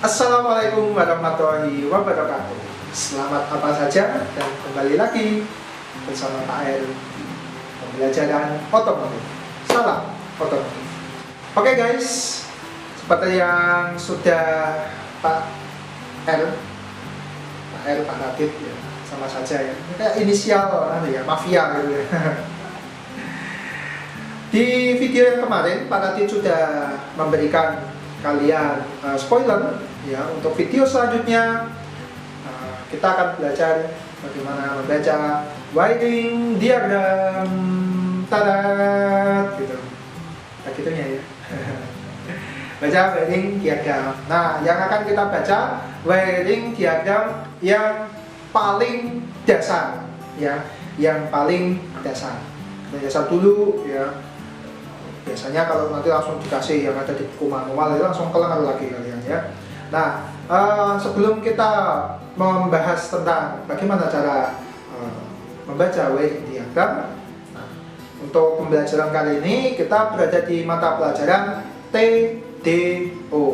Assalamualaikum warahmatullahi wabarakatuh. Selamat apa saja dan kembali lagi bersama Pak R pembelajaran otomotif. Salam otomotif. Oke guys, seperti yang sudah Pak R Pak Radit ya, sama saja ya. Kayak inisial ya, mafia gitu ya. Di video yang kemarin Pak Radit sudah memberikan kalian spoiler ya untuk video selanjutnya. Kita akan belajar bagaimana membaca wiring diagram tadat gitu. Nah gitunya ya. Baca wiring diagram. Nah, yang akan kita baca wiring diagram yang paling dasar ya, yang paling dasar. Dasar dulu ya. Biasanya kalau nanti langsung dikasih yang ada di buku manual itu langsung kelar lagi kalian ya. Nah, sebelum kita membahas tentang bagaimana cara membaca wiring diagram, nah, untuk pembelajaran kali ini kita berada di mata pelajaran TDO.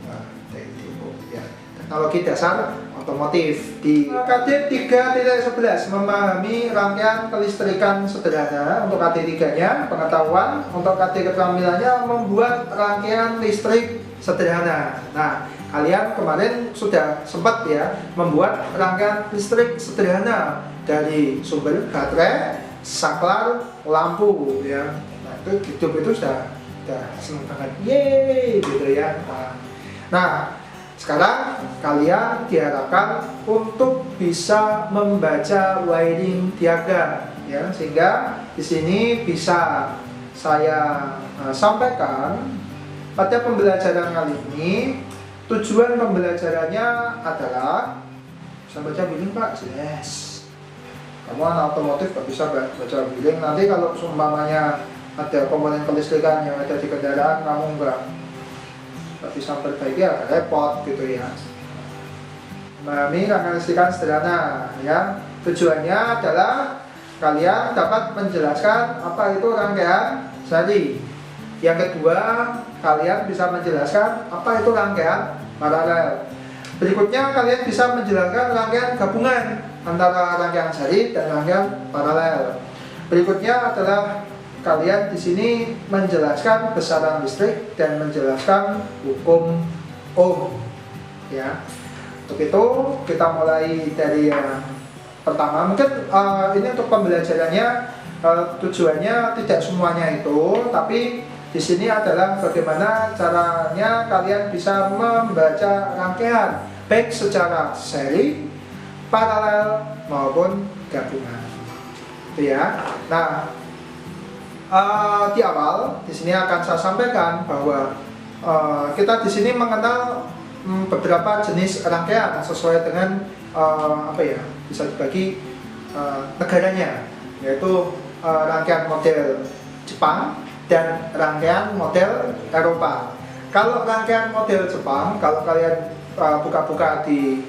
Nah, TDO ya, teknologi dasar otomotif. Di KD 3.11 memahami rangkaian kelistrikan sederhana. Untuk KD 3-nya pengetahuan, untuk KD keterampilannya membuat rangkaian listrik sederhana. Nah, kalian kemarin sudah sempat ya membuat rangkaian listrik sederhana dari sumber baterai, saklar, lampu ya. Nah, itu hidup itu sudah senang banget. Yeay gitu ya. Nah, sekarang kalian diharapkan untuk bisa membaca wiring diagram ya, sehingga di sini bisa saya sampaikan pada pembelajaran kali ini. Tujuan pembelajarannya adalah bisa baca wiring Pak, yes. Kamu anak otomotif gak bisa baca wiring. Nanti kalau seumpamanya ada komponen kelistrikan yang ada di kendaraan kamu nggak bisa perbaiki agak repot gitu ya. Memahami rangkaian kelistrikan sederhana ya. Tujuannya adalah kalian dapat menjelaskan apa itu rangkaian seri. Yang kedua, kalian bisa menjelaskan apa itu rangkaian paralel. Berikutnya kalian bisa menjelaskan rangkaian gabungan antara rangkaian seri dan rangkaian paralel. Berikutnya adalah kalian di sini menjelaskan besaran listrik dan menjelaskan hukum Ohm ya. Untuk itu kita mulai dari yang pertama. Mungkin ini untuk pembelajarannya tujuannya tidak semuanya itu, tapi di sini adalah bagaimana caranya kalian bisa membaca rangkaian baik secara seri, paralel maupun gabungan. Itu ya. Nah, di awal di sini akan saya sampaikan bahwa kita di sini mengenal beberapa jenis rangkaian sesuai dengan apa ya, bisa dibagi negaranya, yaitu rangkaian model Jepang dan rangkaian model Eropa. Kalau rangkaian model Jepang, kalau kalian buka-buka di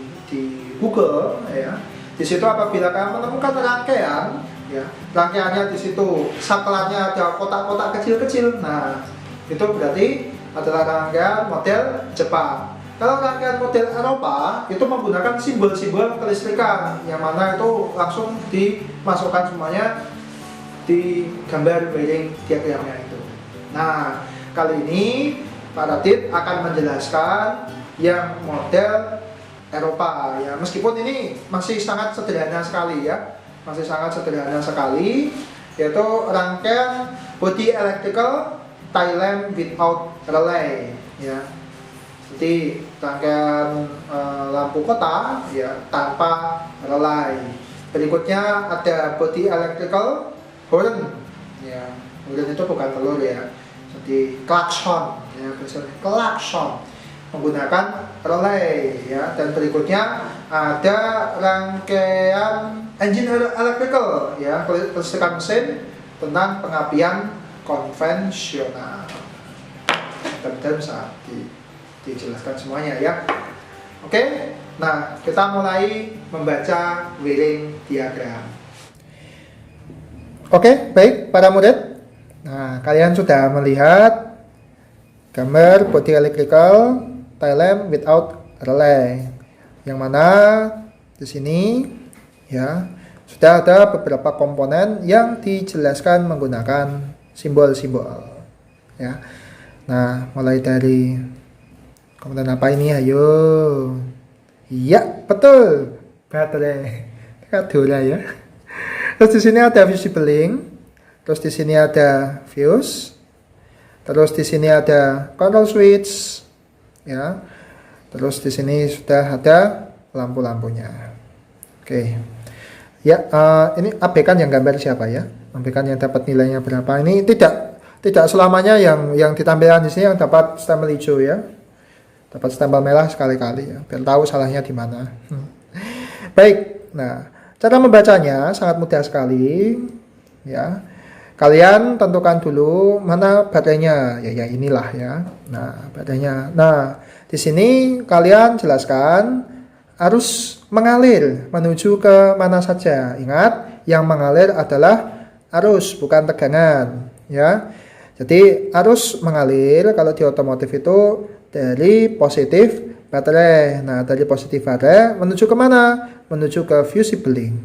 Google ya, di situ apabila kalian menemukan rangkaian ya, rangkaiannya di situ saklarnya ada kotak-kotak kecil-kecil. Nah, itu berarti adalah rangkaian model Jepang. Kalau rangkaian model Eropa itu menggunakan simbol-simbol kelistrikan yang mana itu langsung dimasukkan semuanya di gambar wiring diagramnya itu. Nah, kali ini Pak Radit akan menjelaskan yang model Eropa ya, meskipun ini masih sangat sederhana sekali ya. Masih sangat sederhana sekali, yaitu rangkaian body electrical tail lamp without relay ya. Jadi rangkaian lampu kota ya tanpa relay. Berikutnya ada body electrical horn ya. Horn itu bukan telur ya. Jadi klakson ya, biasanya klakson menggunakan relay ya. Dan berikutnya ada rangkaian engine electrical ya, kelistrikan mesin tentang pengapian konvensional. Mudah-mudahan bisa dijelaskan semuanya ya. Oke, nah kita mulai membaca wiring diagram. Oke, baik para murid. Nah, kalian sudah melihat gambar body electrical tail lamp without relay. Yang mana di sini ya sudah ada beberapa komponen yang dijelaskan menggunakan simbol-simbol ya. Nah, mulai dari komponen apa ini? Ayo. Iya, betul. Baterai. Kadula ya. Terus di sini ada visible link. Terus di sini ada fuse. Terus di sini ada control switch ya. Terus di sini sudah ada lampu-lampunya. Oke. Ya, ini abekan yang gambar siapa ya? Abekan yang dapat nilainya berapa? Ini tidak selamanya yang ditampilkan di sini yang dapat stempel hijau ya. Dapat stempel merah sekali-kali ya, biar tahu salahnya di mana. Baik. Nah, cara membacanya sangat mudah sekali ya. Kalian tentukan dulu mana baterainya. Ya inilah ya. Nah, baterainya. Nah, di sini kalian jelaskan arus mengalir menuju ke mana saja. Ingat, yang mengalir adalah arus, bukan tegangan, ya. Jadi arus mengalir kalau di otomotif itu dari positif baterai. Nah, dari positif baterai menuju ke mana? Menuju ke fusible link.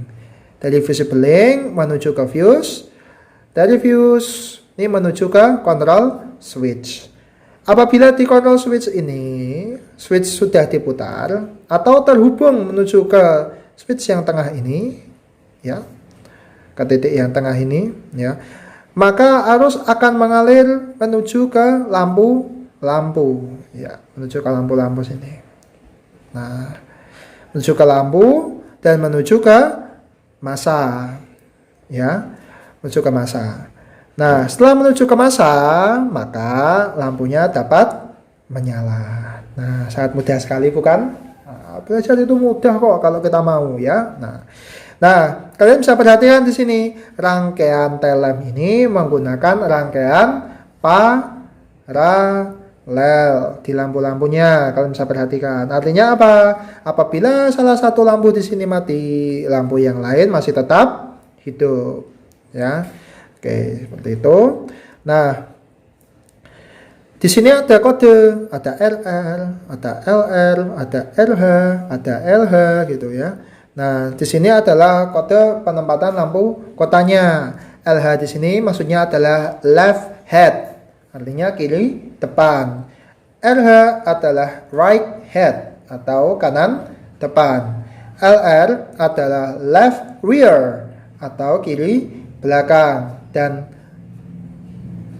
Dari fusible link menuju ke fuse. Dari fuse ini menuju ke control switch. Apabila di control switch ini, switch sudah diputar atau terhubung menuju ke switch yang tengah ini, ya, ke titik yang tengah ini, ya, maka arus akan mengalir menuju ke lampu-lampu, ya, menuju ke lampu-lampu sini. Nah, menuju ke lampu dan menuju ke massa, ya, menuju ke massa. Nah, setelah menuju ke massa, maka lampunya dapat menyala. Nah, sangat mudah sekali bukan? Nah, belajar itu mudah kok kalau kita mau ya. Nah, kalian bisa perhatikan di sini rangkaian telem ini menggunakan rangkaian paralel di lampu-lampunya. Kalian bisa perhatikan. Artinya apa? Apabila salah satu lampu di sini mati, lampu yang lain masih tetap hidup, ya. Oke, seperti itu. Nah, di sini ada kode, ada RL, ada LR, ada RH, ada LH gitu ya. Nah, di sini adalah kode penempatan lampu kotanya. LH di sini maksudnya adalah left head, artinya kiri depan. RH adalah right head atau kanan depan. LR adalah left rear atau kiri belakang. Dan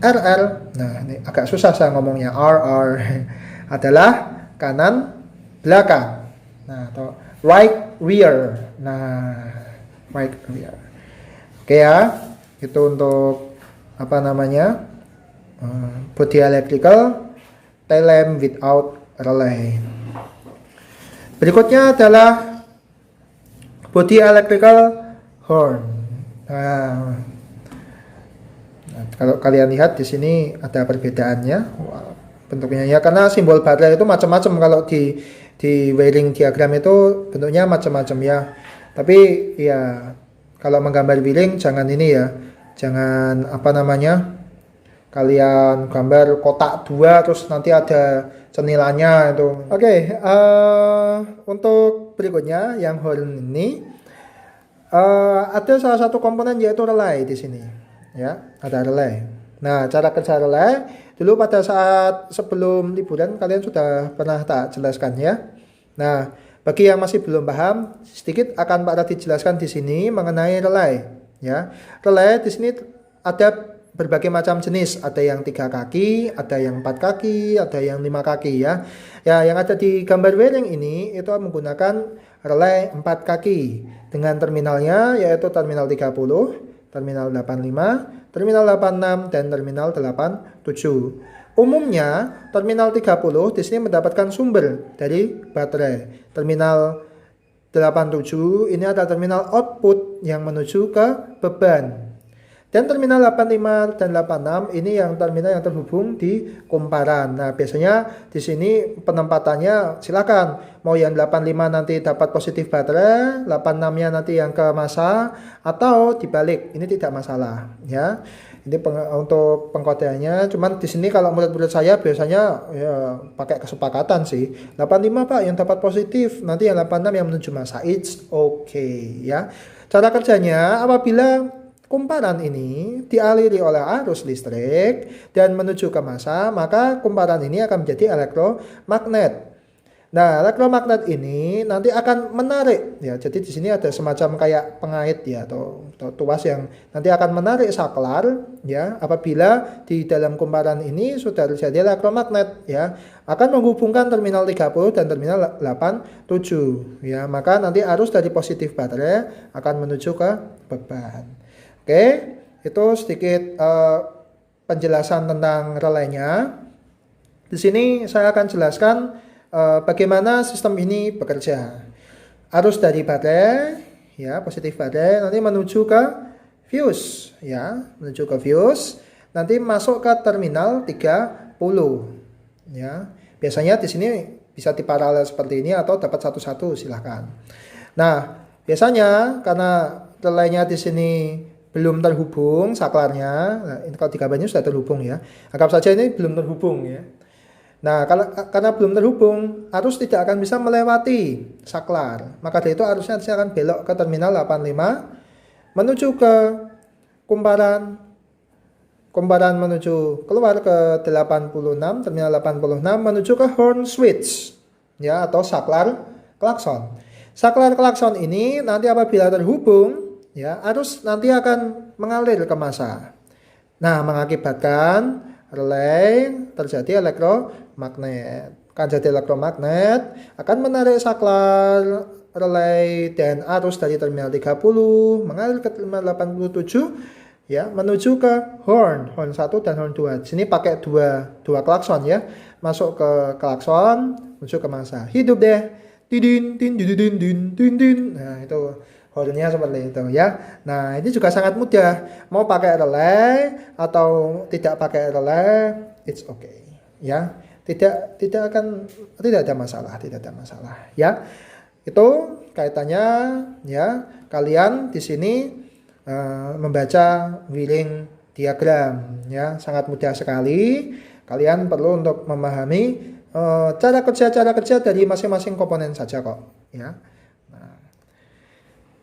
RL, nah ini agak susah saya ngomongnya, RR adalah kanan belakang. Nah, atau right rear. Nah, right rear. Oke ya, itu untuk apa namanya? Body electrical tail lamp without relay. Berikutnya adalah body electrical horn. Nah, kalau kalian lihat di sini ada perbedaannya. Wow, bentuknya ya, karena simbol baterai itu macam-macam. Kalau di wiring diagram itu bentuknya macam-macam ya. Tapi ya kalau menggambar wiring jangan ini ya, jangan apa namanya, kalian gambar kotak dua terus nanti ada cenilannya itu. Oke, untuk berikutnya yang horn ini ada salah satu komponen yaitu relay di sini. Ya, ada relay. Nah, cara kerja relay dulu pada saat sebelum liburan kalian sudah pernah tak jelaskan ya. Nah, bagi yang masih belum paham, sedikit akan Pak Radit jelaskan di sini mengenai relay. Ya, relay di sini ada berbagai macam jenis. Ada yang 3 kaki, ada yang 4 kaki, ada yang 5 kaki ya. Ya, yang ada di gambar wiring ini itu menggunakan relay 4 kaki dengan terminalnya yaitu terminal 30. Terminal 85, terminal 86, dan terminal 87. Umumnya, terminal 30 di sini mendapatkan sumber dari baterai. Terminal 87 ini adalah terminal output yang menuju ke beban. Dan terminal 85 dan 86 ini yang terminal yang terhubung di kumparan. Nah, biasanya di sini penempatannya silakan. Mau yang 85 nanti dapat positif baterai, 86-nya nanti yang ke massa, atau dibalik. Ini tidak masalah, ya. Ini untuk pengkodeannya. Cuman di sini kalau murid-murid saya biasanya ya pakai kesepakatan sih. 85 Pak yang dapat positif, nanti yang 86 yang menuju masa. It's okay ya. Cara kerjanya apabila kumparan ini dialiri oleh arus listrik dan menuju ke massa, maka kumparan ini akan menjadi elektromagnet. Nah, elektromagnet ini nanti akan menarik ya. Jadi di sini ada semacam kayak pengait ya atau tuas yang nanti akan menarik saklar ya. Apabila di dalam kumparan ini sudah terjadi elektromagnet ya, akan menghubungkan terminal 30 dan terminal 87 ya. Maka nanti arus dari positif baterai akan menuju ke beban. Oke, itu sedikit penjelasan tentang relaynya. Di sini saya akan jelaskan bagaimana sistem ini bekerja. Arus dari baterai ya, positif baterai nanti menuju ke fuse ya, menuju ke fuse, nanti masuk ke terminal 30 ya. Biasanya di sini bisa diparalel seperti ini atau dapat satu-satu silahkan. Nah, biasanya karena relaynya di sini belum terhubung saklarnya, nah, ini kalau di gambarnya sudah terhubung ya. Anggap saja ini belum terhubung ya. Nah, karena belum terhubung, arus tidak akan bisa melewati saklar. Maka dari itu arusnya akan belok ke terminal 85 menuju ke kumparan. Kumparan menuju keluar ke 86, terminal 86 menuju ke horn switch ya atau saklar klakson. Saklar klakson ini nanti apabila terhubung ya, arus nanti akan mengalir ke massa. Nah, mengakibatkan relay terjadi elektromagnet. Akan jadi elektromagnet, akan menarik saklar relay dan arus dari terminal 30 mengalir ke terminal 87 ya, menuju ke horn 1 dan horn 2. Di sini pakai dua klakson ya. Masuk ke klakson, menuju ke massa. Hidup deh. Tidin tin tidin din tin tin. Nah, itu hornnya seperti itu ya. Nah, ini juga sangat mudah. Mau pakai relay atau tidak pakai relay, it's okay ya. Tidak ada masalah ya. Itu kaitannya ya. Kalian di sini membaca Wheeling diagram ya, sangat mudah sekali. Kalian perlu untuk memahami cara kerja dari masing-masing komponen saja kok ya.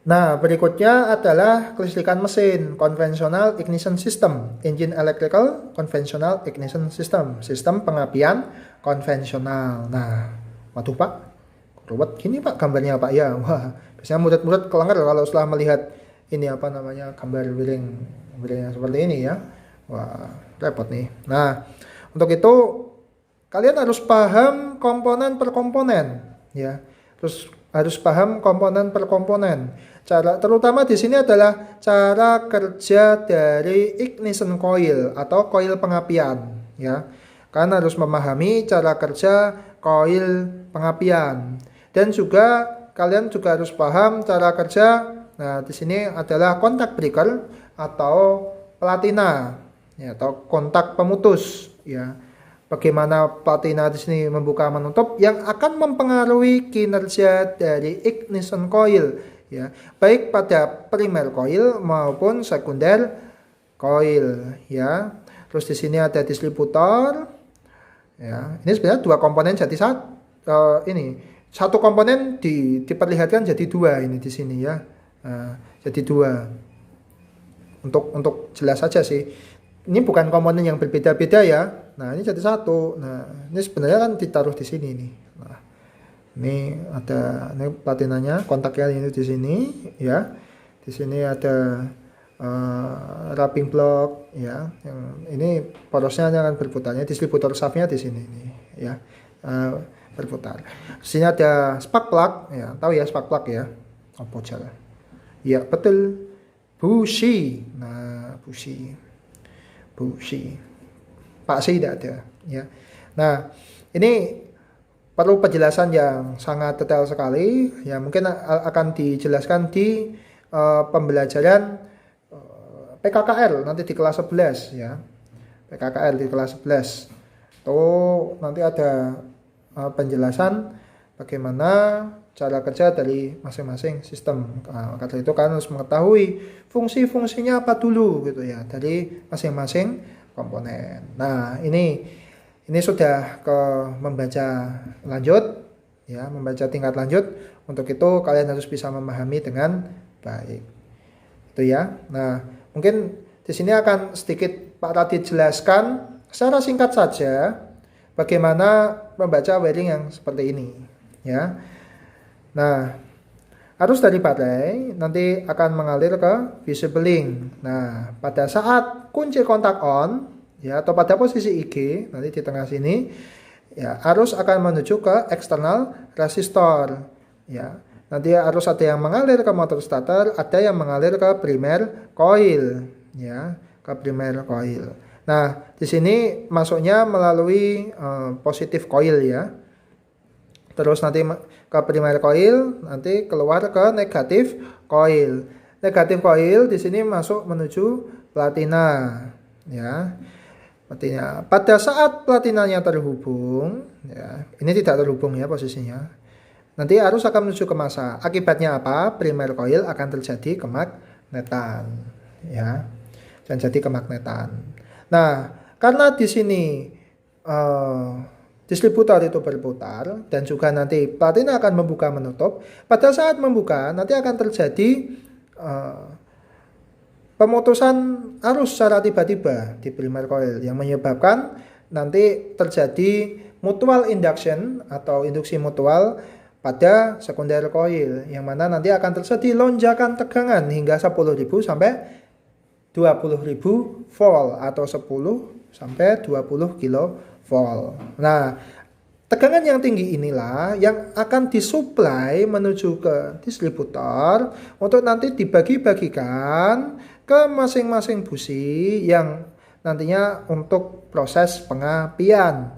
Nah, berikutnya adalah kelistrikan mesin, conventional ignition system, engine electrical conventional ignition system, sistem pengapian konvensional. Nah, waduh Pak, ruwet gini Pak gambarnya Pak ya. Wah, biasanya murid-murid kelengar kalau setelah melihat ini apa namanya gambar wheeling yang seperti ini ya. Wah, repot nih. Nah, untuk itu kalian harus paham komponen per komponen ya. Terus harus paham komponen per komponen. Terutama di sini adalah cara kerja dari ignition coil atau koil pengapian ya. Kalian harus memahami cara kerja koil pengapian dan juga kalian juga harus paham cara kerja. Nah, di sini adalah kontak breaker atau platina ya, atau kontak pemutus ya. Bagaimana platina di sini membuka menutup yang akan mempengaruhi kinerja dari ignition coil ya, baik pada primer coil maupun sekunder coil ya. Terus di sini ada distributor ya. Ini sebenarnya dua komponen jadi satu komponen diperlihatkan jadi dua ini di sini ya. Nah, jadi dua. Untuk jelas saja sih. Ini bukan komponen yang berbeda-beda ya. Nah, ini jadi satu. Nah, ini sebenarnya kan ditaruh di sini nih. Nah, ini ada ini platinanya, kontaknya ini di sini ya. Di sini ada wrapping block ya. Yang ini porosnya akan berputarnya. Distributor shaftnya di sini nih ya. Berputar. Di sini ada spark plug ya. Tahu ya spark plug ya? Apa jalan? Ya, betul. Bushi. Nah, bushi. Pak C tidak ada ya. Nah, ini perlu penjelasan yang sangat detail sekali ya, mungkin akan dijelaskan di pembelajaran PKKR nanti di kelas 11 ya. PKKR di kelas 11 tuh nanti ada penjelasan bagaimana cara kerja dari masing-masing sistem. Karena itu kalian harus mengetahui fungsi-fungsinya apa dulu gitu ya dari masing-masing komponen. Nah, ini sudah ke membaca lanjut ya, membaca tingkat lanjut. Untuk itu kalian harus bisa memahami dengan baik. Itu ya. Nah, mungkin di sini akan sedikit Pak Radit jelaskan secara singkat saja bagaimana membaca wiring yang seperti ini ya. Nah, arus dari baterai nanti akan mengalir ke visible link. Nah, pada saat kunci kontak on ya atau pada posisi IG nanti di tengah sini ya, arus akan menuju ke eksternal resistor ya. Nanti arus ada yang mengalir ke motor starter, ada yang mengalir ke primer coil ya, ke primer coil. Nah, di sini masuknya melalui positif coil ya. Terus nanti ke primer coil, nanti keluar ke negatif coil. Negatif coil di sini masuk menuju platina ya. Platina. Pada saat platinanya terhubung ya, ini tidak terhubung ya posisinya. Nanti arus akan menuju ke massa. Akibatnya apa? Primer coil akan terjadi kemagnetan ya. Dan jadi kemagnetan. Nah, karena di sini distributor itu berputar dan juga nanti platina akan membuka menutup. Pada saat membuka nanti akan terjadi pemutusan arus secara tiba-tiba di primer coil yang menyebabkan nanti terjadi mutual induction atau induksi mutual pada sekunder coil yang mana nanti akan terjadi lonjakan tegangan hingga 10.000 sampai 20.000 volt atau 10 sampai 20 kilovolt. Nah, tegangan yang tinggi inilah yang akan disuplai menuju ke distributor untuk nanti dibagi-bagikan ke masing-masing busi yang nantinya untuk proses pengapian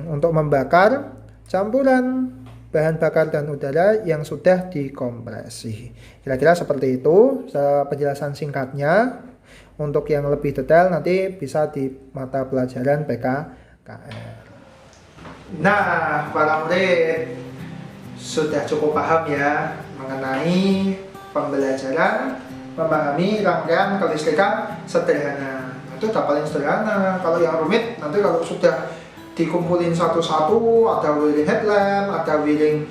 untuk membakar campuran bahan bakar dan udara yang sudah dikompresi. Kira-kira seperti itu penjelasan singkatnya. Untuk yang lebih detail nanti bisa di mata pelajaran PKKR. Nah, para murid sudah cukup paham ya mengenai pembelajaran memahami rangkaian kelistrikan sederhana. Itu udah paling sederhana. Kalau yang rumit nanti kalau sudah dikumpulin satu-satu, ada wiring headlamp, ada wiring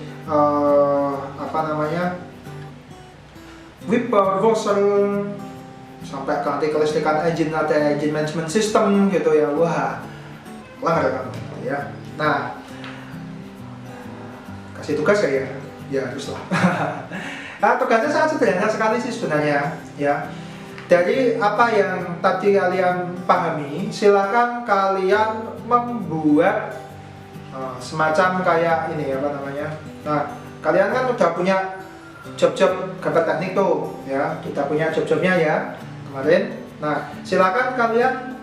wiper, washer, sampai nanti kelistrikan engine, ada engine management system gitu ya. Wah, langgar kamu ya. Nah, kasih tugas kayak ya haruslah. Nah, tugasnya sangat sederhana sekali sih sebenarnya ya. Dari apa yang tadi kalian pahami, silakan kalian membuat semacam kayak ini apa namanya. Nah, kalian kan udah punya job-job gambar teknik tuh ya, kita punya job-jobnya ya kemarin. Nah, silakan kalian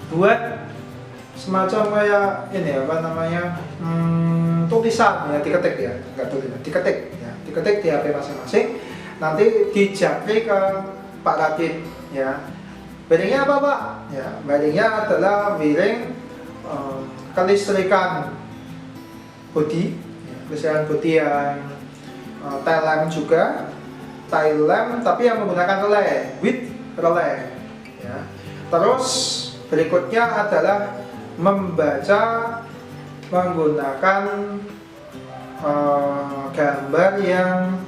buat semacam kayak ini apa namanya tulisan ya, diketik ya, enggak tulisan, diketik ya, diketik di HP masing-masing. Nanti dijapri ke Pak Radit ya. Wiringnya apa Pak? Ya, wiringnya adalah wiring kelistrikan bodi, ya, kelistrikan bodi yang tail lamp juga, tail lamp tapi yang menggunakan relay, with relay ya. Terus berikutnya adalah membaca menggunakan gambar yang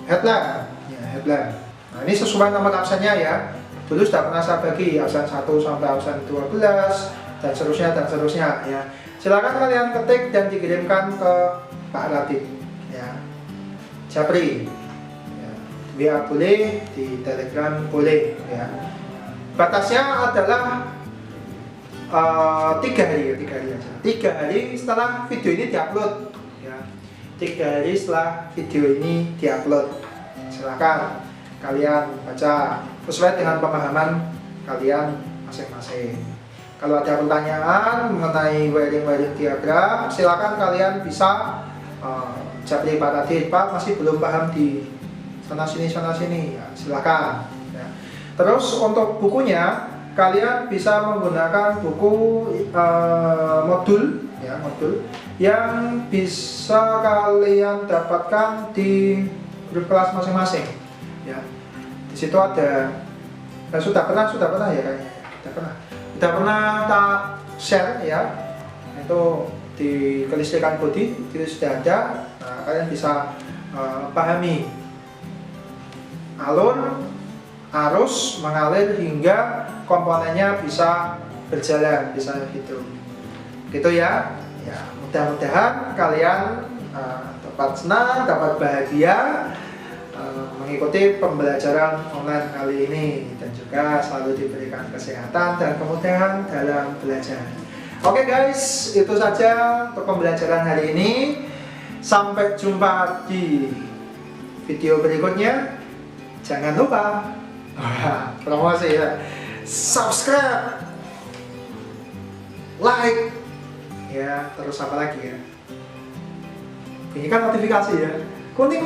headlamp ya, headlamp. Nah, ini sesuai nomor absennya ya. Dulu sudah pernah saya bagi absen 1 sampai absen 12 dan seterusnya ya. Silakan kalian ketik dan dikirimkan ke Pak Radit ya. Japri ya. WA boleh, di Telegram boleh ya. Batasnya adalah 3 hari aja. 3 hari setelah video ini diupload ya. 3 hari setelah video ini diupload. Silakan kalian baca sesuai dengan pemahaman kalian masing-masing. Kalau ada pertanyaan mengenai wiring diagram, silakan kalian bisa japri Pak Radit, Pak masih belum paham di sana sini ya, silakan ya. Terus untuk bukunya kalian bisa menggunakan buku modul ya, modul yang bisa kalian dapatkan di grup kelas masing-masing ya. Di situ ada sudah pernah ya kayaknya, sudah pernah tak share ya, itu di kelistrikan bodi itu sudah ada. Nah, kalian bisa pahami alur arus mengalir hingga komponennya bisa berjalan, bisa gitu ya. Ya, mudah-mudahan kalian dapat senang, dapat bahagia mengikuti pembelajaran online kali ini, dan juga selalu diberikan kesehatan dan kemudahan dalam belajar. Oke guys, itu saja untuk pembelajaran hari ini. Sampai jumpa di video berikutnya. Jangan lupa promosi ya, subscribe, like ya, terus apa lagi ya, bunyikan notifikasi ya, kuning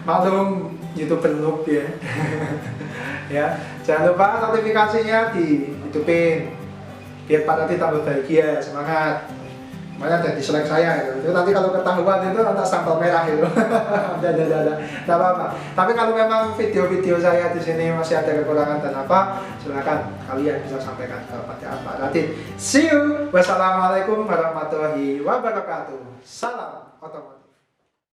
maklum YouTuber noob ya. Ya, jangan lupa notifikasinya dihidupin biar Pak nanti tambah bahagia, semangat. Makanya ada dislike saya itu nanti kalau ketahuan itu nanti sampel merah itu. Tidak apa-apa. Tapi kalau memang video-video saya di sini masih ada kekurangan dan apa, silakan kalian bisa sampaikan kepada Pak Radit. See you. Wassalamualaikum warahmatullahi wabarakatuh. Salam otomotif.